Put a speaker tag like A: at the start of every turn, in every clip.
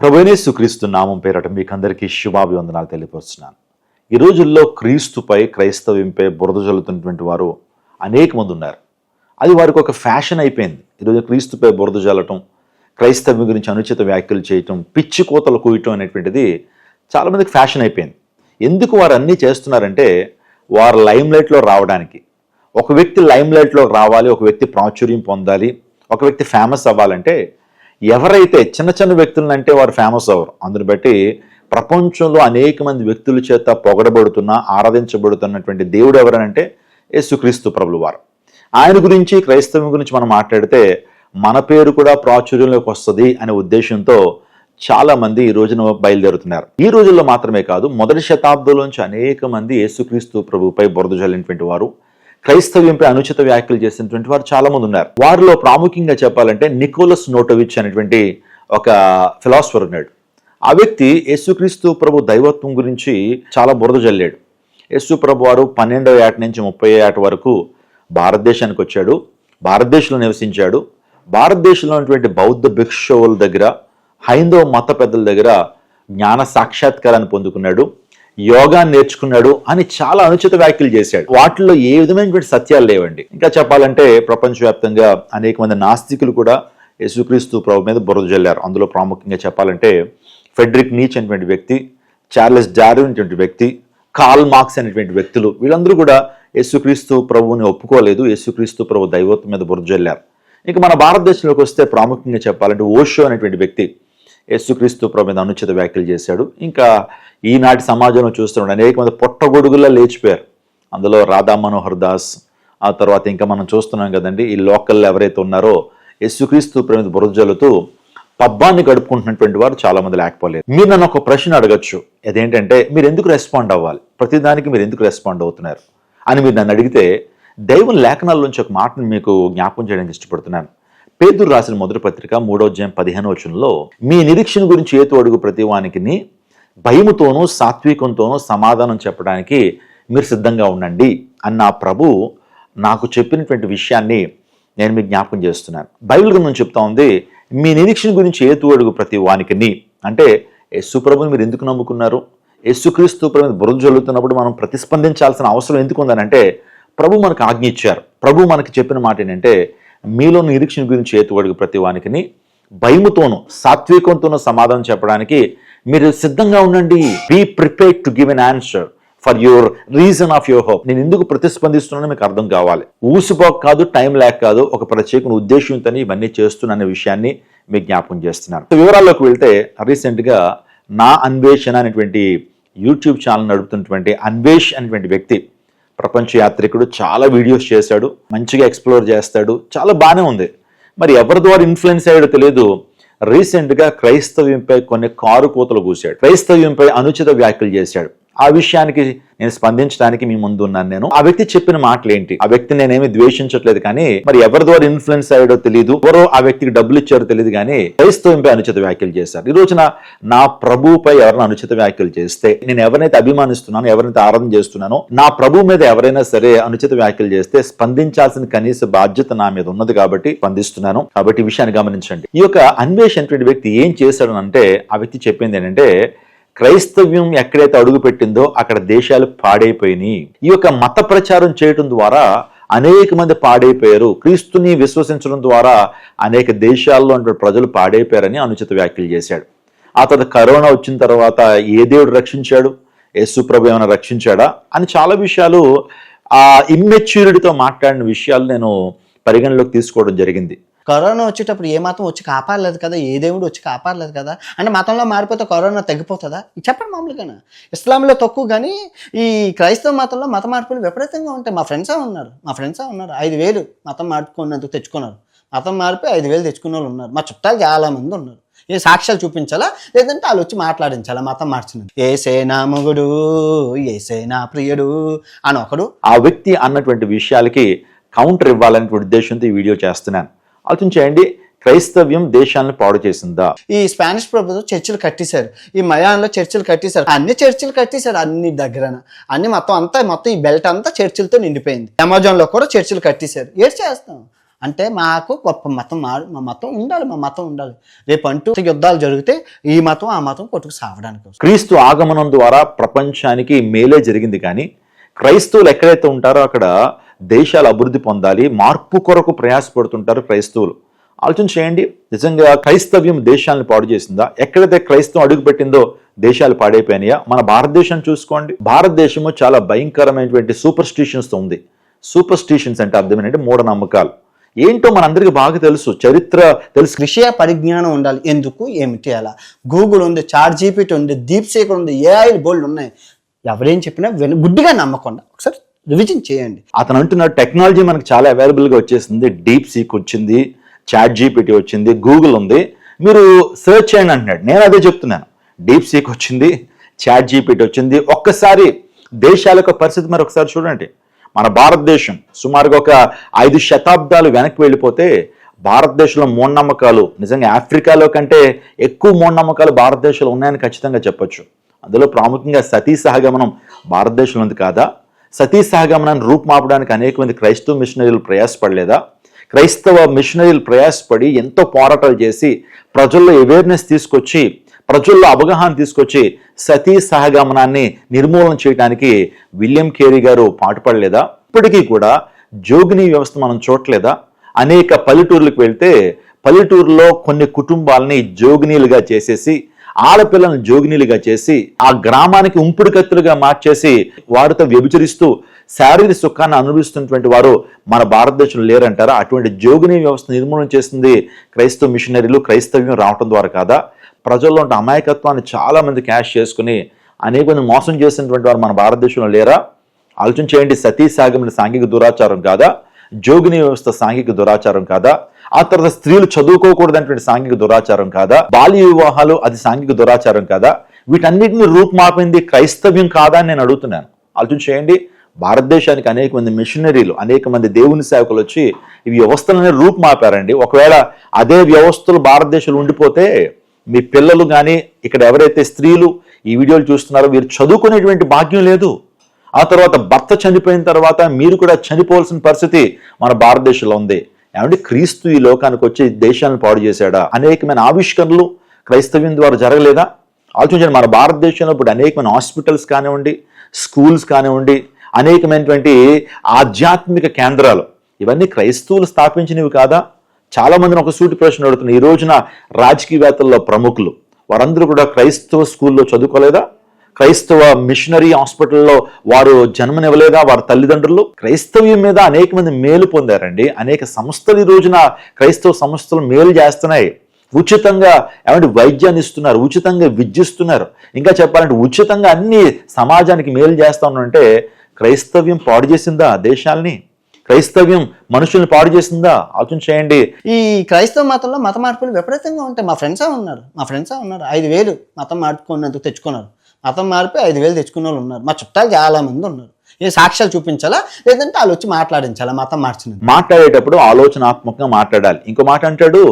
A: ప్రభువైన యేసుక్రీస్తు నామం పేరట మీకందరికీ శుభాభివందనాలు తెలియపరుస్తున్నాను. ఈ రోజుల్లో క్రీస్తుపై క్రైస్తవ్యంపై బురద జల్లుతున్నటువంటి వారు అనేక మంది ఉన్నారు. అది వారికి ఒక ఫ్యాషన్ అయిపోయింది. ఈరోజు క్రీస్తుపై బురద జల్లటం, క్రైస్తవ్యం గురించి అనుచిత వ్యాఖ్యలు చేయటం, పిచ్చి కోతలు కూయటం అనేటువంటిది చాలామందికి ఫ్యాషన్ అయిపోయింది. ఎందుకు వారు అన్నీ చేస్తున్నారంటే వారు లైమ్లైట్లో రావడానికి. ఒక వ్యక్తి లైమ్లైట్లో రావాలి, ఒక వ్యక్తి ప్రాచుర్యం పొందాలి, ఒక వ్యక్తి ఫేమస్ అవ్వాలంటే ఎవరైతే చిన్న చిన్న వ్యక్తులంటే వారు ఫేమస్ అవ్వరు. అందుని బట్టి ప్రపంచంలో అనేక మంది వ్యక్తుల చేత పొగడబడుతున్న ఆరాధించబడుతున్నటువంటి దేవుడు ఎవరనంటే యేసుక్రీస్తు ప్రభులు వారు. ఆయన గురించి క్రైస్తవం గురించి మనం మాట్లాడితే మన పేరు కూడా ప్రాచుర్యంలోకి వస్తుంది అనే ఉద్దేశంతో చాలా మంది ఈ రోజున బయలుదేరుతున్నారు. ఈ రోజుల్లో మాత్రమే కాదు, మొదటి శతాబ్దంలోంచి అనేక మంది యేసుక్రీస్తు ప్రభుపై బురద జల్లినటువంటి వారు, క్రైస్తవ్యంపై అనుచిత వ్యాఖ్యలు చేసినటువంటి వారు చాలా మంది ఉన్నారు. వారిలో ప్రాముఖ్యంగా చెప్పాలంటే నికోలస్ నోటోవిచ్ అనేటువంటి ఒక ఫిలాసఫర్ ఉన్నాడు. ఆ వ్యక్తి యేసుక్రీస్తు ప్రభు దైవత్వం గురించి చాలా బురద జల్లాడు. యేసు ప్రభు వారు 12వ ఏట నుంచి 30వ ఏట వరకు భారతదేశానికి వచ్చాడు, భారతదేశంలో నివసించాడు. భారతదేశంలో ఉన్నటువంటి బౌద్ధ భిక్షువుల దగ్గర, హైందవ మత పెద్దల దగ్గర జ్ఞాన సాక్షాత్కారాన్ని పొందుకున్నాడు, యోగాన్ని నేర్చుకున్నాడు అని చాలా అనుచిత వ్యాఖ్యలు చేశాడు. వాటిల్లో ఏ విధమైనటువంటి సత్యాలు లేవండి. ఇంకా చెప్పాలంటే ప్రపంచవ్యాప్తంగా అనేక మంది నాస్తికులు కూడా యేసుక్రీస్తు ప్రభు మీద బురద జల్లారు. అందులో ప్రాముఖ్యంగా చెప్పాలంటే ఫెడ్రిక్ నీచ్ అనేటువంటి వ్యక్తి, చార్లెస్ డార్విన్ అనేటువంటి వ్యక్తి, కార్ల్ మార్క్స్ అనేటువంటి వ్యక్తులు, వీళ్ళందరూ కూడా యేసుక్రీస్తు ప్రభువుని ఒప్పుకోలేదు, యేసుక్రీస్తు ప్రభు దైవత్వం మీద బురద జల్లారు. ఇంకా మన భారతదేశంలోకి వస్తే ప్రాముఖ్యంగా చెప్పాలంటే ఓషో అనేటువంటి వ్యక్తి యేసుక్రీస్తు ప్రభు మీద అనుచిత వ్యాఖ్యలు చేశాడు. ఇంకా ఈనాటి సమాజంలో చూస్తున్నాడు అనేక మంది పొట్టగొడుగుల్లో లేచిపోయారు. అందులో రాధా మనోహర్ దాస్, ఆ తర్వాత ఇంకా మనం చూస్తున్నాం కదండి, ఈ లోకల్లో ఎవరైతే ఉన్నారో యేసుక్రీస్తు ప్రభు మీద బురద జల్లుతూ పబ్బాన్ని గడుపుకుంటున్నటువంటి వారు చాలా మంది లేకపోలేదు. మీరు నన్ను ఒక ప్రశ్న అడగచ్చు, అదేంటంటే మీరు ఎందుకు రెస్పాండ్ అవ్వాలి, ప్రతిదానికి మీరు ఎందుకు రెస్పాండ్ అవుతున్నారు అని మీరు నన్ను అడిగితే దైవం లేఖనాల్లోంచి ఒక మాటను మీకు జ్ఞాపకం చేయడానికి ఇష్టపడుతున్నాను. పేతురు రాసిన మొదటి పత్రిక 3వ అధ్యాయం 15వ వచనంలో, మీ నిరీక్షణ గురించి ఏతు అడుగు ప్రతి వానికి భయముతోనూ సాత్వికంతోనూ సమాధానం చెప్పడానికి మీరు సిద్ధంగా ఉండండి అన్న ప్రభు నాకు చెప్పినటువంటి విషయాన్ని నేను మీకు జ్ఞాపకం చేస్తున్నాను. బైబిల్ గ్రంథం చెప్తా ఉంది, మీ నిరీక్షణ గురించి ఏతు అడుగు ప్రతి వానికి అంటే యేసు ప్రభుని మీరు ఎందుకు నమ్ముకున్నారు, యేసుక్రీస్తు ప్రభు బురద జల్లుతున్నప్పుడు మనం ప్రతిస్పందించాల్సిన అవసరం ఎందుకు ఉందనంటే ప్రభు మనకు ఆజ్ఞ ఇచ్చారు. ప్రభు మనకి చెప్పిన మాట ఏంటంటే మీలో నిరీక్షణ గురించి ఏతువడుగు ప్రతి వానికి భయముతోనూ సాత్వికంతోనూ సమాధానం చెప్పడానికి మీరు సిద్ధంగా ఉండండి. Be prepared to give an answer for your reason of your hope. నేను ఎందుకు ప్రతిస్పందిస్తున్నానో మీకు అర్థం కావాలి. ఊసిపోక కాదు, టైం లేక కాదు, ఒక ప్రత్యేక ఉద్దేశంతో ఇవన్నీ చేస్తున్న విషయాన్ని మీకు జ్ఞాపకం చేస్తున్నాను. వివరాల్లోకి వెళ్తే రీసెంట్గా నా అన్వేషణ అనేటువంటి యూట్యూబ్ ఛానల్ నడుపుతున్నటువంటి అన్వేష్ అనేటువంటి వ్యక్తి ప్రపంచ యాత్రికుడు, చాలా వీడియోస్ చేశాడు, మంచిగా ఎక్స్ప్లోర్ చేస్తాడు, చాలా బాగానే ఉంది. మరి ఎవరి ద్వారా ఇన్ఫ్లుయెన్స్ అయ్యాడో తెలియదు, రీసెంట్గా క్రైస్తవ్యంపై కొన్ని కారు కూతలు కూశాడు, క్రైస్తవ్యంపై అనుచిత వ్యాఖ్యలు చేశాడు. ఆ విషయానికి నేను స్పందించడానికి మీ ముందు ఉన్నాను. నేను ఆ వ్యక్తి చెప్పిన మాటలు ఏంటి, ఆ వ్యక్తిని నేనేమి ద్వేషించట్లేదు, కానీ మరి ఎవరి ద్వారా ఇన్ఫ్లుయెన్స్ అయ్యాడో తెలియదు, ఎవరో ఆ వ్యక్తికి డబ్బులు ఇచ్చారో తెలియదు, కానీ క్రైస్తవంపై అనుచిత వ్యాఖ్యలు చేశారు. ఈ రోజున నా ప్రభువుపై ఎవరైనా అనుచిత వ్యాఖ్యలు చేస్తే, నేను ఎవరైతే అభిమానిస్తున్నానో, ఎవరైతే ఆరాధన చేస్తున్నానో, నా ప్రభు మీద ఎవరైనా సరే అనుచిత వ్యాఖ్యలు చేస్తే స్పందించాల్సిన కనీస బాధ్యత నా మీద ఉన్నది కాబట్టి స్పందిస్తున్నాను. కాబట్టి ఈ విషయాన్ని గమనించండి. ఈ యొక్క అన్వేష్ అనేటువంటి వ్యక్తి ఏం చేశాడు అంటే, ఆ వ్యక్తి చెప్పింది ఏంటంటే క్రైస్తవ్యం ఎక్కడైతే అడుగు పెట్టిందో అక్కడ దేశాలు పాడైపోయినాయి. ఈ యొక్క మత ప్రచారం చేయడం ద్వారా అనేక మంది పాడైపోయారు, క్రీస్తుని విశ్వసించడం ద్వారా అనేక దేశాల్లో ప్రజలు పాడైపోయారని అనుచిత వ్యాఖ్యలు చేశాడు. ఆ తర్వాత కరోనా వచ్చిన తర్వాత ఏ దేవుడు రక్షించాడు, యేసు ప్రభు ఏమైనా రక్షించాడా అని చాలా విషయాలు ఆ ఇమ్మెచ్యూరిటీతో మాట్లాడిన విషయాలు నేను పరిగణలోకి తీసుకోవడం జరిగింది.
B: కరోనా వచ్చేటప్పుడు ఏ మతం వచ్చి కాపాడలేదు కదా, ఏ దేవుడు వచ్చి కాపాడలేదు కదా, అంటే మతంలో మారిపోతే కరోనా తగ్గిపోతుందా చెప్పండి. మామూలుగానే ఇస్లాంలో తక్కువ, కానీ ఈ క్రైస్తవ మతంలో మత మార్పులు విపరీతంగా ఉంటాయి. మా ఫ్రెండ్సే ఉన్నారు 5,000 మతం మార్పుకున్నందుకు తెచ్చుకున్నారు, మతం మారిపోయి 5,000 తెచ్చుకున్న వాళ్ళు ఉన్నారు. మా చుట్టాలు చాలా మంది ఉన్నారు. ఏ సాక్ష్యాలు చూపించాలా, లేదంటే వాళ్ళు వచ్చి మాట్లాడించాలా మతం మార్చినది. ఏసేనా మొగుడు, ఏసేనా ప్రియుడు అని ఒకడు.
A: ఆ వ్యక్తి అన్నటువంటి విషయాలకి కౌంటర్ ఇవ్వాలనే ఉద్దేశంతో ఈ వీడియో చేస్తున్నాను. ఆలోచించేయండి, క్రైస్తవ్యం దేశాలను పాడు చేసిందా?
B: ఈ స్పానిష్ ప్రభుత్వం చర్చిలు కట్టేశారు, ఈ మయాన్లో చర్చిలు కట్టేశారు, అన్ని చర్చిలు కట్టేశారు, అన్ని దగ్గర అన్ని మొత్తం ఈ బెల్ట్ అంతా చర్చిలతో నిండిపోయింది. అమెజాన్లో కూడా చర్చిలు కట్టేశారు. ఏం చేస్తాం, అంటే మాకు గొప్ప మతం మా మతం ఉండాలి, మా మతం ఉండాలి. రేపు అంటూ యుద్ధాలు జరిగితే ఈ మతం ఆ మతం కొట్టుకు సావడానికి వస్తుంది.
A: క్రీస్తు ఆగమనం ద్వారా ప్రపంచానికి మేలే జరిగింది, కానీ క్రైస్తవులు ఎక్కడైతే ఉంటారో అక్కడ దేశాలు అభివృద్ధి పొందాలి, మార్పు కొరకు ప్రయాసపడుతుంటారు క్రైస్తవులు. ఆలోచన చేయండి, నిజంగా క్రైస్తవ్యం దేశాలను పాడు చేసిందా? ఎక్కడైతే క్రైస్తవం అడుగుపెట్టిందో దేశాలు పాడైపోయినాయా? మన భారతదేశం చూసుకోండి, భారతదేశము చాలా భయంకరమైనటువంటి సూపర్స్టిషన్స్తో ఉంది. సూపర్స్టిషన్స్ అంటే అర్థం ఏంటంటే మూఢనమ్మకాలు. ఏంటో మనందరికీ బాగా తెలుసు, చరిత్ర తెలుసు.
B: విషయ పరిజ్ఞానం ఉండాలి. ఎందుకు ఏమిటి అలా గూగుల్ ఉంది, చాట్ జీపీటీ ఉంది, డీప్ సీక్ ఉంది, ఏఐ బోల్డ్ ఉన్నాయి. ఎవరేం చెప్పినా గుడ్డిగా నమ్మకుండా ఒకసారి రివిజన్ చేయండి.
A: అతను అంటున్నాడు టెక్నాలజీ మనకు చాలా అవైలబుల్గా వచ్చేసింది, డీప్ సీక్ వచ్చింది, చాట్ జీపీటీ వచ్చింది, గూగుల్ ఉంది, మీరు సెర్చ్ చేయండి అంటున్నాడు. నేను అదే చెప్తున్నాను, డీప్ సీక్ వచ్చింది, చాట్ జీపీటీ వచ్చింది. ఒక్కసారి దేశాల యొక్క పరిస్థితి మరి ఒకసారి చూడండి. మన భారతదేశం సుమారుగా ఒక 5 శతాబ్దాలు వెనక్కి వెళ్ళిపోతే భారతదేశంలో మూఢనమ్మకాలు నిజంగా ఆఫ్రికాలో కంటే ఎక్కువ మూఢనమ్మకాలు భారతదేశంలో ఉన్నాయని ఖచ్చితంగా చెప్పొచ్చు. అందులో ప్రాముఖ్యంగా సతీ సహగమనం భారతదేశంలో ఉంది కాదా? సతీ సహగమనాన్ని రూపుమాపడానికి అనేక మంది క్రైస్తవ మిషనరీలు ప్రయాసపడలేదా? క్రైస్తవ మిషనరీలు ప్రయాసపడి ఎంతో పోరాటాలు చేసి ప్రజల్లో అవేర్నెస్ తీసుకొచ్చి ప్రజల్లో అవగాహన తీసుకొచ్చి సతీ సహగమనాన్ని నిర్మూలన చేయడానికి విలియం కేరీ గారు పాటుపడలేదా? ఇప్పటికీ కూడా జోగిని వ్యవస్థ మనం చూడలేదా? అనేక పల్లెటూర్లకు వెళ్తే పల్లెటూరులో కొన్ని కుటుంబాలని జోగినీలుగా చేసేసి, ఆడపిల్లలను జోగినీలుగా చేసి, ఆ గ్రామానికి ఉంపుడు కత్తులుగా మార్చేసి వారితో వ్యభిచరిస్తూ శారీరక సుఖాన్ని అనుభవిస్తున్నటువంటి వారు మన భారతదేశంలో లేరంటారా? అటువంటి జోగిని వ్యవస్థ నిర్మూలన చేసింది క్రైస్తవ మిషనరీలు, క్రైస్తవ్యం రావటం ద్వారా కాదా? ప్రజల్లో ఉంటే అమాయకత్వాన్ని చాలా మంది క్యాష్ చేసుకుని అనేక మంది మోసం చేసినటువంటి వారు మన భారతదేశంలో లేరా? ఆలోచన చేయండి. సతీ సాగమన సాంఘిక దురాచారం కాదా? జోగిని వ్యవస్థ సాంఘిక దురాచారం కాదా? ఆ తర్వాత స్త్రీలు చదువుకోకూడదనేటువంటి సాంఘిక దురాచారం కాదా? బాల్య వివాహాలు అది సాంఘిక దురాచారం కాదా? వీటన్నిటిని రూపుమాపింది క్రైస్తవ్యం కాదా అని నేను అడుగుతున్నాను. ఆలోచన చేయండి. భారతదేశానికి అనేక మంది మిషనరీలు, అనేక మంది దేవుని సేవకులు వచ్చి ఈ వ్యవస్థలనే రూపుమాపారండి. ఒకవేళ అదే వ్యవస్థలు భారతదేశంలో ఉండిపోతే మీ పిల్లలు కానీ ఇక్కడ ఎవరైతే స్త్రీలు ఈ వీడియోలు చూస్తున్నారో వీరు చదువుకునేటువంటి భాగ్యం లేదు. ఆ తర్వాత భర్త చనిపోయిన తర్వాత మీరు కూడా చనిపోవాల్సిన పరిస్థితి మన భారతదేశంలో ఉంది. ఏమంటే క్రీస్తు ఈ లోకానికి వచ్చి దేశాలను పాడు చేశాడా? అనేకమైన ఆవిష్కరణలు క్రైస్తవ్యం ద్వారా జరగలేదా? ఆలోచించండి. మన భారతదేశంలో ఇప్పుడు అనేకమైన హాస్పిటల్స్ కానివ్వండి, స్కూల్స్ కానివ్వండి, అనేకమైనటువంటి ఆధ్యాత్మిక కేంద్రాలు ఇవన్నీ క్రైస్తవులు స్థాపించినవి కాదా? చాలా మందిని ఒక సూటి ప్రశ్న అడుగుతున్నారు. ఈ రోజున రాజకీయవేత్తల్లో ప్రముఖులు వారందరూ కూడా క్రైస్తవ స్కూల్లో చదువుకోలేదా? క్రైస్తవ మిషనరీ హాస్పిటల్లో వారు జన్మనివ్వలేదా? వారి తల్లిదండ్రులు క్రైస్తవ్యం మీద అనేక మంది మేలు పొందారండి. అనేక సంస్థలు ఈ రోజున క్రైస్తవ సంస్థలు మేలు చేస్తున్నాయి. ఉచితంగా ఏమంటే వైద్యాన్ని ఇస్తున్నారు, ఉచితంగా విద్యిస్తున్నారు. ఇంకా చెప్పాలంటే ఉచితంగా అన్ని సమాజానికి మేలు చేస్తా ఉన్నారంటే క్రైస్తవ్యం పాడు చేసిందా దేశాల్ని? క్రైస్తవ్యం మనుషుల్ని పాడు చేసిందా? ఆలోచన చేయండి.
B: ఈ క్రైస్తవ మతంలో మత మార్పులు విపరీతంగా ఉంటాయి. మా ఫ్రెండ్సే ఉన్నారు 5,000 మతం మార్పుకున్నందుకు తెచ్చుకున్నారు. మతం మారిపోయి 5,000 తెచ్చుకున్న వాళ్ళు ఉన్నారు. మా చుట్టాలు చాలా మంది ఉన్నారు. ఏ సాక్ష్యాలు చూపించాలా, లేదంటే వాళ్ళు వచ్చి మాట్లాడించాలా? మతం మార్చినది
A: మాట్లాడేటప్పుడు ఆలోచనాత్మకంగా మాట్లాడాలి. ఇంకో మాట అంటాడు,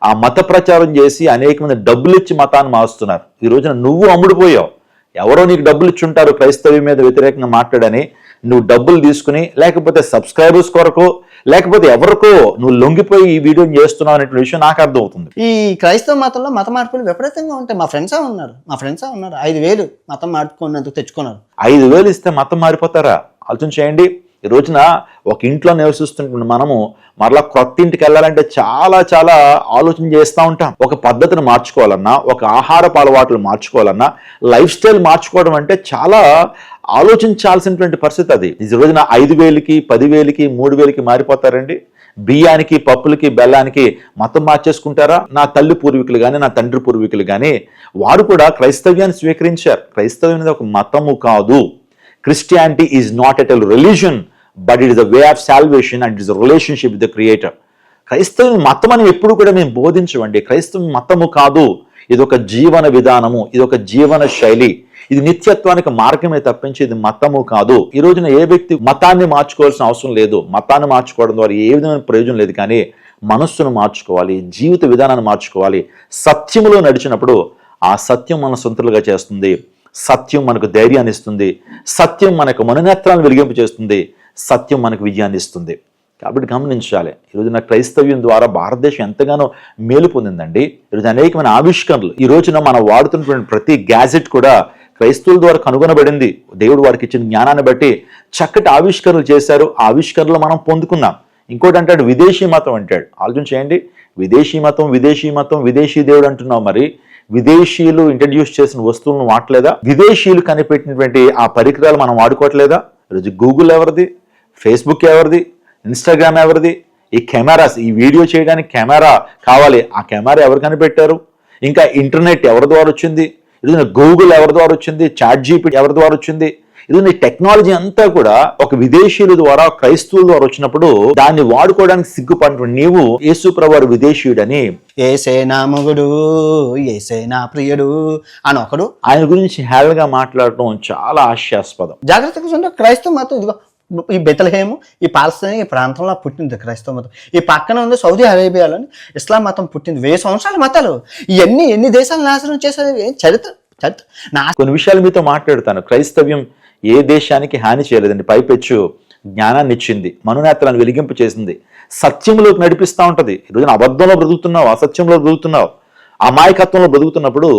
A: ఆ మత ప్రచారం చేసి అనేక మంది డబ్బులు ఇచ్చి మతాన్ని మారుస్తున్నారు. ఈ రోజున నువ్వు అమ్ముడుపోయావు. ఎవరో నీకు డబ్బులు ఇచ్చుంటారు క్రైస్తవ్యం మీద వ్యతిరేకంగా మాట్లాడని, నువ్వు డబ్బులు తీసుకుని లేకపోతే సబ్స్క్రైబర్స్ కొరకు లేకపోతే ఎవరికో నువ్వు లొంగిపోయి ఈ వీడియోని చేస్తున్నావు అనే విషయం నాకు అర్థమవుతుంది.
B: ఈ క్రైస్తవ మతంలో మత మార్పులు విపరీతంగా ఉంటాయి. మా ఫ్రెండ్సే ఉన్నారు 5,000 మతం మార్పుకున్నందుకు తెచ్చుకున్నారు.
A: 5,000 ఇస్తే మతం మారిపోతారా? ఆలోచన చేయండి. ఈ రోజున ఒక ఇంట్లో నివసిస్తుంటున్న మనము మరలా కొత్త ఇంటికి వెళ్ళాలంటే చాలా చాలా ఆలోచన చేస్తూ ఉంటాం. ఒక పద్ధతిని మార్చుకోవాలన్నా, ఒక ఆహారపు అలవాట్లు మార్చుకోవాలన్నా, లైఫ్ స్టైల్ మార్చుకోవడం అంటే చాలా ఆలోచించాల్సినటువంటి పరిస్థితి అది. ఈ రోజున 5,000కి 10,000కి 3,000కి మారిపోతారండి. బియ్యానికి, పప్పులకి, బెల్లానికి మతం మార్చేసుకుంటారా? నా తల్లి పూర్వీకులు కానీ, నా తండ్రి పూర్వీకులు కానీ వారు కూడా క్రైస్తవ్యాన్ని స్వీకరించారు. క్రైస్తవ్యం అనేది ఒక మతము కాదు. Christianity is not at a religion, but it is a way of salvation and it is a relationship with the Creator. క్రైస్తవం మతం అని ఎప్పుడు కూడా మేము బోధించమండి. క్రైస్తవం మతము కాదు, ఇది ఒక జీవన విధానము, ఇది ఒక జీవన శైలి, ఇది నిత్యత్వానికి మార్గమే తప్పించి ఇది మతము కాదు. ఈ రోజున ఏ వ్యక్తి మతాన్ని మార్చుకోవాల్సిన అవసరం లేదు. మతాన్ని మార్చుకోవడం ద్వారా ఏ విధమైన ప్రయోజనం లేదు. కానీ మనస్సును మార్చుకోవాలి, జీవిత విధానాన్ని మార్చుకోవాలి. సత్యములో నడిచినప్పుడు ఆ సత్యం మన సొంతలుగా చేస్తుంది. సత్యం మనకు ధైర్యాన్ని ఇస్తుంది. సత్యం మనకు మనోనేత్రాలను వెలిగింపు చేస్తుంది. సత్యం మనకు విజయాన్ని ఇస్తుంది. కాబట్టి గమనించాలి. ఈరోజున క్రైస్తవ్యం ద్వారా భారతదేశం ఎంతగానో మేలు పొందిందండి. ఈరోజు అనేకమైన ఆవిష్కరణలు, ఈ రోజున మనం వాడుతున్నటువంటి ప్రతి గ్యాజెట్ కూడా క్రైస్తవుల ద్వారా కనుగొనబడింది. దేవుడు వారికి ఇచ్చిన జ్ఞానాన్ని బట్టి చక్కటి ఆవిష్కరణలు చేశారు. ఆ ఆవిష్కరణలు మనం పొందుకున్నాం. ఇంకోటి అంటాడు విదేశీ మతం అంటాడు. ఆలోచన చేయండి, విదేశీ మతం, విదేశీ మతం, విదేశీ దేవుడు అంటున్నావు. మరి విదేశీయులు ఇంట్రడ్యూస్ చేసిన వస్తువులను వాడలేదా? విదేశీయులు కనిపెట్టినటువంటి ఆ పరికరాలు మనం వాడుకోవట్లేదా? ఈరోజు గూగుల్ ఎవరిది? ఫేస్బుక్ ఎవరిది? ఇన్స్టాగ్రామ్ ఎవరిది? ఈ కెమెరాస్, ఈ వీడియో చేయడానికి కెమెరా కావాలి, ఆ కెమెరా ఎవరు కనిపెట్టారు? ఇంకా ఇంటర్నెట్ ఎవరి ద్వారా వచ్చింది? ఇది గూగుల్ ఎవరి ద్వారా వచ్చింది? చాట్ జీపీటీ ఎవరి ద్వారా వచ్చింది? ఇది టెక్నాలజీ అంతా కూడా ఒక విదేశీయుల ద్వారా, క్రైస్తవుల ద్వారా వచ్చినప్పుడు దాన్ని వాడుకోవడానికి సిగ్గుపడినటువంటి నీవు యేసు ప్రభువారు విదేశీయుడని,
B: ఏసే నా మొగుడు, ఏసే నా ప్రియుడు అని ఒకడు
A: ఆయన గురించి హేళనగా మాట్లాడటం చాలా హాస్యాస్పదం.
B: జాగ్రత్తగా చూడండి. క్రైస్తవ మతం ఇదిగో ఈ బెతలహేము, ఈ పాలస్తీనా ఈ ప్రాంతంలో పుట్టింది క్రైస్తవ మతం. ఈ పక్కన ఉంది సౌదీ అరేబియాలోని ఇస్లాం మతం పుట్టింది. 1000 సంవత్సరాల మతాలు. ఇవన్నీ ఎన్ని దేశాలు నాశనం చేసేది చరిత్ర.
A: కొన్ని విషయాలు మీతో మాట్లాడుతాను. క్రైస్తవ్యం ఏ దేశానికి హాని చేయలేదండి. పైపెచ్చు జ్ఞానాన్ని ఇచ్చింది, మనునేత్రాన్ని వెలిగింపు చేసింది, సత్యంలోకి నడిపిస్తూ ఉంటుంది. ఈరోజున అబద్ధంలో బ్రతుకుతున్నావు, అసత్యంలో బ్రతుకుతున్నావు, అమాయకత్వంలో బ్రతుకుతున్నప్పుడు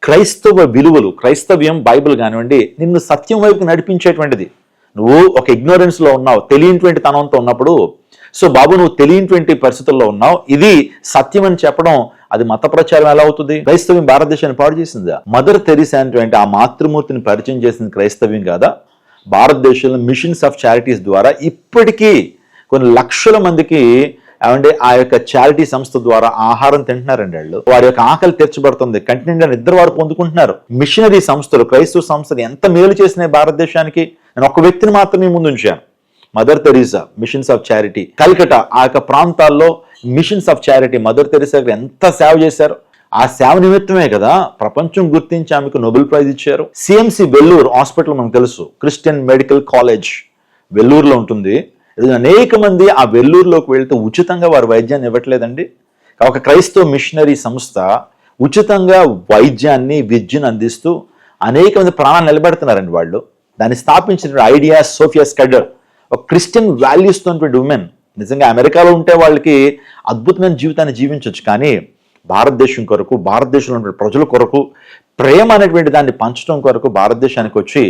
A: క్రైస్తవ విలువలు, క్రైస్తవ్యం, బైబిల్ కానివ్వండి, నిన్ను సత్యం వైపుకి నడిపించేటువంటిది. నువ్వు ఒక ఇగ్నోరెన్స్లో ఉన్నావు, తెలియనిటువంటి తనంతో ఉన్నప్పుడు, సో బాబు నువ్వు తెలియనిటువంటి పరిస్థితుల్లో ఉన్నావు, ఇది సత్యం అని చెప్పడం అది మత ప్రచారం ఎలా అవుతుంది? క్రైస్తవ్యం భారతదేశాన్ని పాడు చేసిందా? మదర్ తెరీసా అనేటువంటి ఆ మాతృమూర్తిని పరిచయం చేసింది క్రైస్తవ్యం కాదా? భారతదేశంలో మిషన్స్ ఆఫ్ చారిటీస్ ద్వారా ఇప్పటికీ కొన్ని లక్షల మందికి ఏమంటే ఆ యొక్క చారిటీ సంస్థ ద్వారా ఆహారం తింటున్నారండి. వాళ్ళు వారి యొక్క ఆకలి తీర్చబడుతుంది, కంటిన్యూగా నిద్ర వారు పొందుకుంటున్నారు. మిషనరీ సంస్థలు, క్రైస్తవ సంస్థలు ఎంత మేలు చేసినాయి భారతదేశానికి. నేను ఒక వ్యక్తిని మాత్రమే ముందు ఉంచాను, mother Teresa, machines of charity. Calcutta ఆ యొక్క ప్రాంతాల్లో machines of charity mother Teresa ఎంత సేవ చేశారు. ఆ సేవ నిమిత్తమే కదా ప్రపంచం గుర్తించి ఆమెకు నోబెల్ ప్రైజ్ ఇచ్చారు. సిఎంసి వెల్లూరు హాస్పిటల్ మనకు తెలుసు, క్రిస్టియన్ మెడికల్ కాలేజ్ వెల్లూరులో ఉంటుంది. అనేక మంది ఆ వెల్లూరులోకి వెళ్తే ఉచితంగా వారు వైద్యాన్ని ఇవ్వట్లేదండి. ఒక క్రైస్తవ మిషనరీ సంస్థ ఉచితంగా వైద్యాన్ని, విద్యను అందిస్తూ అనేక మంది ప్రాణాలు నిలబెడుతున్నారండి. వాళ్ళు దాన్ని స్థాపించిన ఐడియా సోఫియా స్కడర్, ఒక క్రిస్టియన్ వాల్యూస్తో ఉమెన్. నిజంగా అమెరికాలో ఉంటే వాళ్ళకి అద్భుతమైన జీవితాన్ని జీవించవచ్చు, కానీ భారతదేశం కొరకు, భారతదేశంలో ఉన్న ప్రజల కొరకు ప్రేమ అనేటువంటి దాన్ని పంచడం కొరకు భారతదేశానికి వచ్చి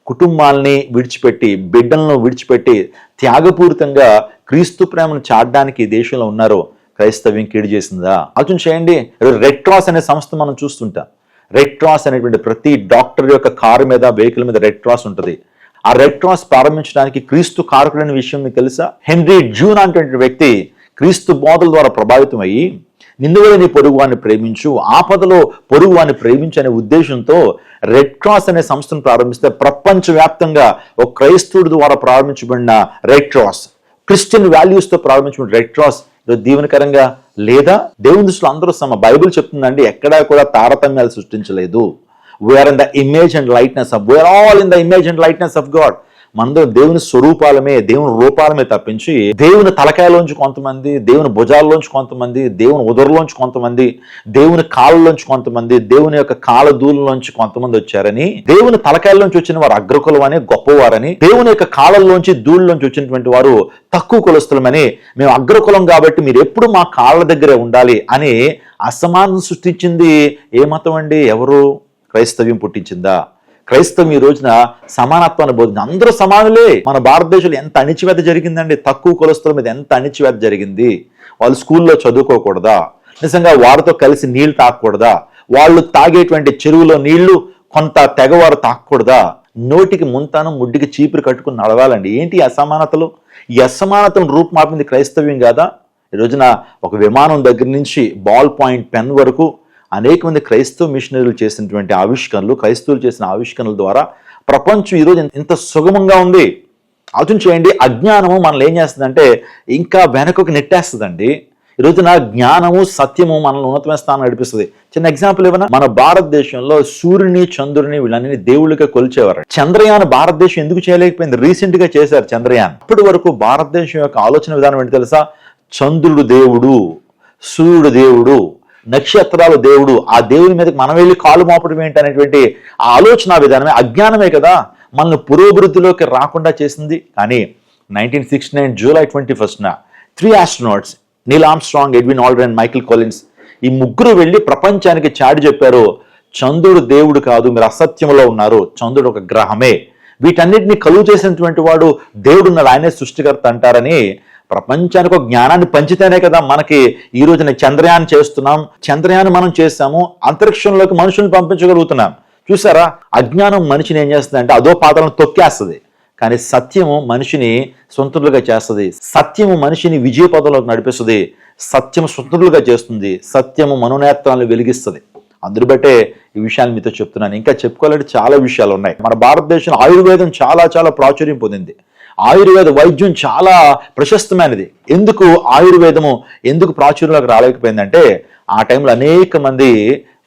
A: కుటుంబాలని విడిచిపెట్టి, బిడ్డలను విడిచిపెట్టి త్యాగపూరితంగా క్రీస్తు ప్రేమను చాటడానికి ఈ దేశంలో ఉన్నారు. క్రైస్తవ్యం కీడు చేసిందా? ఆలోచన చేయండి. రెడ్ క్రాస్ అనే సంస్థ మనం చూస్తుంటాం. రెడ్ క్రాస్ అనేటువంటి ప్రతి డాక్టర్ యొక్క కారు మీద, వెహికల్ మీద రెడ్ క్రాస్ ఉంటుంది. ఆ రెడ్ క్రాస్ ప్రారంభించడానికి క్రీస్తు కారకుడైన విషయం మీకు తెలుసా? హెన్రీ జూన్ అనేటువంటి వ్యక్తి క్రీస్తు బోధల ద్వారా ప్రభావితం అయ్యి నిన్ను వలె నీ పొరుగువాన్ని ప్రేమించు, ఆపదలో పొరుగువాన్ని ప్రేమించు అనే ఉద్దేశంతో రెడ్ క్రాస్ అనే సంస్థను ప్రారంభిస్తే ప్రపంచవ్యాప్తంగా ఒక క్రైస్తవుడి ద్వారా ప్రారంభించబడిన రెడ్ క్రాస్, క్రిస్టియన్ వాల్యూస్తో ప్రారంభించబడిన రెడ్ క్రాస్ దీవెనకరంగా లేదా? దేవుని దృష్టిలో అందరూ బైబిల్ చెప్తుందండి, ఎక్కడా కూడా తారతమ్యాలు సృష్టించలేదు. We are in the image and likeness of, we are all in the image and likeness of God. మనందరం దేవుని స్వరూపాలమే, దేవుని రూపాలమే తప్పించి దేవుని తలకాయలోంచి కొంతమంది, దేవుని భుజాల్లోంచి కొంతమంది, దేవుని ఉదరులోంచి కొంతమంది, దేవుని కాళ్ళలోంచి కొంతమంది, దేవుని యొక్క కాళ్ళ దూలంలోంచి కొంతమంది వచ్చారని, దేవుని తలకాయల్లోంచి వచ్చిన వారు అగ్రకులం అని, గొప్పవారని, దేవుని యొక్క కాళ్ళల్లోంచి ధూళిలోంచి వచ్చినటువంటి వారు తక్కువ కులస్తులమని, మేము అగ్రకులం కాబట్టి మీరు ఎప్పుడు మా కాళ్ళ దగ్గరే ఉండాలి అని అసమానం సృష్టించింది ఏ మతం అండి? ఎవరు? క్రైస్తవ్యం పుట్టించిందా? క్రైస్తవం ఈ రోజున సమానత్వాన్ని బోధింది. అందరూ సమానులే. మన భారతదేశంలో ఎంత అణిచివేత జరిగిందండి, తక్కువ కులస్తుల మీద ఎంత అణిచివేత జరిగింది. వాళ్ళు స్కూల్లో చదువుకోకూడదా? నిజంగా వారితో కలిసి నీళ్లు తాగకూడదా? వాళ్ళు తాగేటువంటి చెరువులో నీళ్లు కొంత తెగవారు తాగకూడదా? నోటికి ముంతాను, ముడ్డికి చీపురు కట్టుకుని నడవాలండి. ఏంటి అసమానతలు? ఈ అసమానతలను రూపుమాపింది క్రైస్తవ్యం కాదా? ఈ రోజున ఒక విమానం దగ్గర నుంచి బాల్ పాయింట్ పెన్ వరకు అనేక మంది క్రైస్తవ మిషనరీలు చేసినటువంటి ఆవిష్కరణలు, క్రైస్తవులు చేసిన ఆవిష్కరణల ద్వారా ప్రపంచం ఈరోజు ఇంత సుగమంగా ఉంది. ఆలోచన చేయండి. అజ్ఞానము మనల్ని ఏం చేస్తుందంటే ఇంకా వెనకకు నెట్టేస్తుందండి. ఈ రోజున జ్ఞానము, సత్యము మనల్ని ఉన్నతమైన స్థానం నడిపిస్తుంది. చిన్న ఎగ్జాంపుల్ ఏమన్నా, మన భారతదేశంలో సూర్యుని, చంద్రుని వీళ్ళని దేవుళ్ళుగా కొలిచేవారు. చంద్రయాన్ భారతదేశం ఎందుకు చేయలేకపోయింది? రీసెంట్ గా చేశారు చంద్రయాన్. అప్పటి వరకు భారతదేశం యొక్క ఆలోచన విధానం ఏంటి తెలుసా? చంద్రుడు దేవుడు, సూర్యుడు దేవుడు, నక్షత్రాలు దేవుడు, ఆ దేవుని మీదకి మనం వెళ్ళి కాలు మోపడం ఏంటి అనేటువంటి ఆ ఆలోచన విధానమే అజ్ఞానమే కదా మనల్ని పురోభివృద్ధిలోకి రాకుండా చేసింది. కానీ 1969 July 21st 3 astronauts Neel Armstrong, Edwin Aldrin, Michael Collins ఈ ముగ్గురు వెళ్ళి ప్రపంచానికి చాటి చెప్పారు, చంద్రుడు దేవుడు కాదు, మీరు అసత్యంలో ఉన్నారు, చంద్రుడు ఒక గ్రహమే, వీటన్నిటిని కలుగు చేసినటువంటి వాడు దేవుడు ఉన్నాడు, ఆయనే సృష్టికర్త అంటారని ప్రపంచానికి ఒక జ్ఞానాన్ని పంచితేనే కదా మనకి ఈ రోజున చంద్రయాన్ చేస్తున్నాం, చంద్రయాన్ మనం చేస్తాము, అంతరిక్షంలోకి మనుషుల్ని పంపించగలుగుతున్నాం. చూసారా, అజ్ఞానం మనిషిని ఏం చేస్తుంది అంటే అదో పాత్రలను తొక్కేస్తుంది, కానీ సత్యము మనిషిని స్వతంత్రులుగా చేస్తుంది, సత్యము మనిషిని విజయ పదంలోకి నడిపిస్తుంది, సత్యము స్వతంత్రులుగా చేస్తుంది, సత్యము మనోనేత్రాలను వెలిగిస్తుంది. అందుని బట్టే ఈ విషయాలు మీతో చెప్తున్నాను. ఇంకా చెప్పుకోవాలంటే చాలా విషయాలు ఉన్నాయి. మన భారతదేశంలో ఆయుర్వేదం చాలా చాలా ప్రాచుర్యం పొందింది. ఆయుర్వేద వైద్యం చాలా ప్రశస్తమైనది. ఎందుకు ఆయుర్వేదము ఎందుకు ప్రాచుర్యంలోకి రాలేకపోయిందంటే ఆ టైంలో అనేక మంది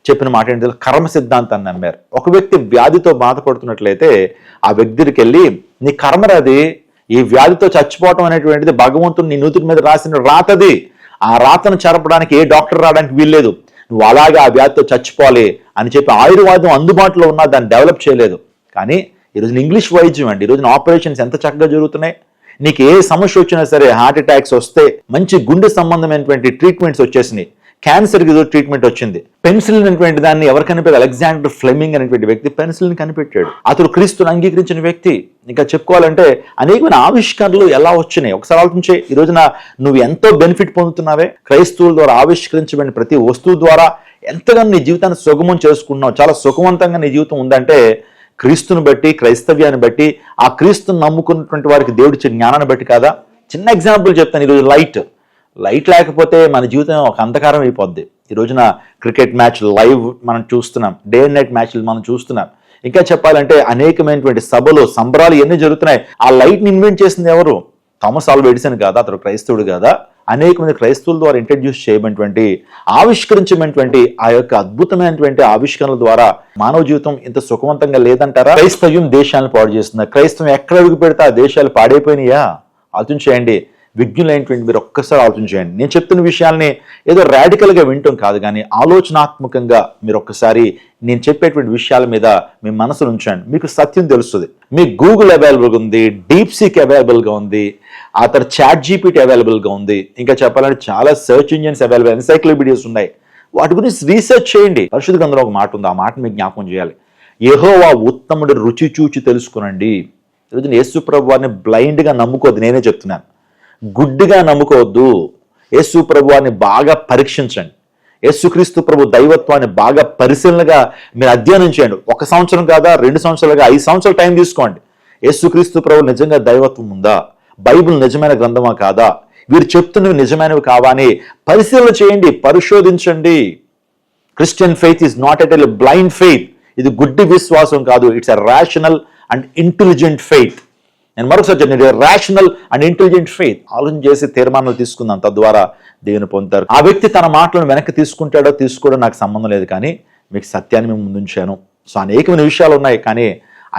A: చెప్పిన మాట ఏంటి, కర్మ సిద్ధాంతాన్ని నమ్మారు. ఒక వ్యక్తి వ్యాధితో బాధపడుతున్నట్లయితే ఆ వ్యక్తికి వెళ్ళి నీ కర్మరాది, ఈ వ్యాధితో చచ్చిపోవటం అనేటువంటిది భగవంతుడు నీ నూతుడి మీద రాసిన రాతది, ఆ రాతను చెరపడానికి ఏ డాక్టర్ రావడానికి వీల్లేదు, నువ్వు అలాగే ఆ వ్యాధితో చచ్చిపోవాలి అని చెప్పి ఆయుర్వేదం అందుబాటులో ఉన్నా దాన్ని డెవలప్ చేయలేదు. కానీ ఈరోజు ఇంగ్లీష్ వైద్యం అండి, ఈరోజున ఆపరేషన్స్ ఎంత చక్కగా జరుగుతున్నాయి. నీకు ఏ సమస్య వచ్చినా సరే, హార్ట్ అటాక్స్ వస్తే మంచి గుండె సంబంధమైనటువంటి ట్రీట్మెంట్స్ వచ్చేసినాయి, క్యాన్సర్కి ఏదో ట్రీట్మెంట్ వచ్చింది. పెన్సిలిన్ అనేటువంటి దాన్ని ఎవరు కనిపెట్టారు, అలెగ్జాండర్ ఫ్లెమింగ్ అనేటువంటి వ్యక్తి పెన్సిలిన్ కనిపెట్టాడు. అతడు క్రీస్తుని అంగీకరించిన వ్యక్తి. ఇంకా చెప్పుకోవాలంటే అనేకమైన ఆవిష్కరణలు ఎలా వచ్చినాయి ఒకసారి ఆలోచించే. ఈ రోజున నువ్వు ఎంతో బెనిఫిట్ పొందుతున్నావే, క్రైస్తవుల ద్వారా ఆవిష్కరించబడిన ప్రతి వస్తువు ద్వారా ఎంతగానో నీ జీవితాన్ని సుగమం చేసుకున్నావు, చాలా సుఖవంతంగా నీ జీవితం ఉందంటే క్రీస్తుని బట్టి, క్రైస్తవ్యాన్ని బట్టి, ఆ క్రీస్తుని నమ్ముకున్నటువంటి వారికి దేవుడిచ్చే జ్ఞానాన్ని బట్టి కాదా. చిన్న ఎగ్జాంపుల్ చెప్తాను. ఈరోజు లైట్ లేకపోతే మన జీవితం ఒక అంధకారం అయిపోద్ది. ఈ రోజున క్రికెట్ మ్యాచ్ లైవ్ మనం చూస్తున్నాం, డే అండ్ నైట్ మ్యాచ్లు మనం చూస్తున్నాం. ఇంకా చెప్పాలంటే అనేకమైనటువంటి సభలు, సంబరాలు ఎన్ని జరుగుతున్నాయి. ఆ లైట్ని ఇన్వెంట్ చేసింది ఎవరు? థామస్ ఆల్వా ఎడిసన్ కాదా? అతడు క్రైస్తవుడు కాదా? అనేక మంది క్రైస్తవుల ద్వారా ఇంట్రడ్యూస్ చేయబడినటువంటి, ఆవిష్కరించబడినటువంటి ఆ యొక్క అద్భుతమైనటువంటి ఆవిష్కరణల ద్వారా మానవ జీవితం ఇంత సుఖవంతంగా లేదంటారా? క్రైస్తవ్యం దేశాలను పాడు చేస్తుందా? క్రైస్తవం ఎక్కడ అడుగు పెడితే ఆ దేశాలు పాడైపోయినాయా? ఆలోచించేయండి. విజ్ఞులైనటువంటి మీరు ఒక్కసారి ఆలోచించేయండి. నేను చెప్తున్న విషయాల్ని ఏదో రాడికల్గా వింటాం కాదు, కానీ ఆలోచనాత్మకంగా మీరు ఒక్కసారి నేను చెప్పేటువంటి విషయాల మీద మీ మనసును ఉంచండి, మీకు సత్యం తెలుస్తుంది. మీకు గూగుల్ అవైలబుల్గా ఉంది, డీప్ సీక్ అవైలబుల్గా ఉంది, ఆ తర్వాత చాట్ జీపీటీ అవైలబుల్గా ఉంది. ఇంకా చెప్పాలంటే చాలా సెర్చ్ ఇంజిన్స్ అవైలబుల్, ఎన్సైక్లోపీడియాస్ ఉన్నాయి. వాటి గురించి రీసెర్చ్ చేయండి. పరిశుద్ధ గ్రంథంలో ఒక మాట ఉంది, ఆ మాట మీకు జ్ఞాపకం చేయాలి. యెహోవా ఉత్తముడి రుచి చూచి తెలుసుకునండి. ఈరోజు యేసు ప్రభు వారిని బ్లైండ్గా నమ్ముకోవద్దు, నేనే చెప్తున్నాను. గుడ్డిగా నమ్ముకోవద్దు. యేసు ప్రభువాన్ని బాగా పరీక్షించండి. యేసుక్రీస్తు ప్రభు దైవత్వాన్ని బాగా పరిశీలనగా మీరు అధ్యయనం చేయండి. 1 సంవత్సరం కాదా, 2 సంవత్సరాలుగా, 5 సంవత్సరాల టైం తీసుకోండి. యేసుక్రీస్తు ప్రభు నిజంగా దైవత్వం ఉందా, బైబిల్ నిజమైన గ్రంథమా కాదా, వీరు చెప్తున్నవి నిజమైనవి కావా అని పరిశీలన చేయండి, పరిశోధించండి. Christian faith is not at a blind faith. ఇది గుడ్డి విశ్వాసం కాదు, it's a rational and intelligent faith. నేను మరొకసారి చెప్పండి, రేషనల్ అండ్ ఇంటెలిజెంట్ ఫెయిత్. ఆలోచన చేసి తీర్మానాలు తీసుకుందాం, తద్వారా దేవుని పొందుతారు. ఆ వ్యక్తి తన మాటలను వెనక్కి తీసుకుంటాడో తీసుకోవడం నాకు సంబంధం లేదు, కానీ మీకు సత్యాన్ని మేము ముందుంచాను. సో అనేకమైన విషయాలు ఉన్నాయి, కానీ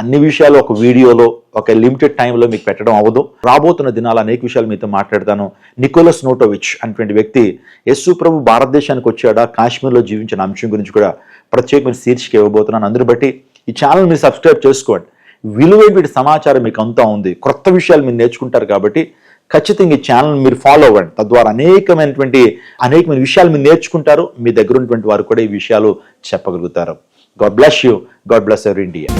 A: అన్ని విషయాలు ఒక వీడియోలో ఒక లిమిటెడ్ టైంలో మీకు పెట్టడం అవ్వదు. రాబోతున్న దినాలు అనేక విషయాలు మీతో మాట్లాడతాను. నికోలస్ నోటోవిచ్ అనేటువంటి వ్యక్తి యేసు ప్రభు భారతదేశానికి వచ్చాడా, కాశ్మీర్లో జీవించిన అంశం గురించి కూడా ప్రత్యేకమైన శీర్షిక ఇవ్వబోతున్నాను. అందుని బట్టి ఈ ఛానల్ మీరు సబ్స్క్రైబ్ చేసుకోండి. విలువైన సమాచారం మీకు అంతా ఉంది, కొత్త విషయాలు మీరు నేర్చుకుంటారు. కాబట్టి ఖచ్చితంగా ఈ ఛానల్ మీరు ఫాలో అవ్వండి. తద్వారా అనేకమైన విషయాలు మీరు నేర్చుకుంటారు. మీ దగ్గర ఉన్నటువంటి వారు కూడా ఈ విషయాలు చెప్పగలుగుతారు. God bless you. God bless our India.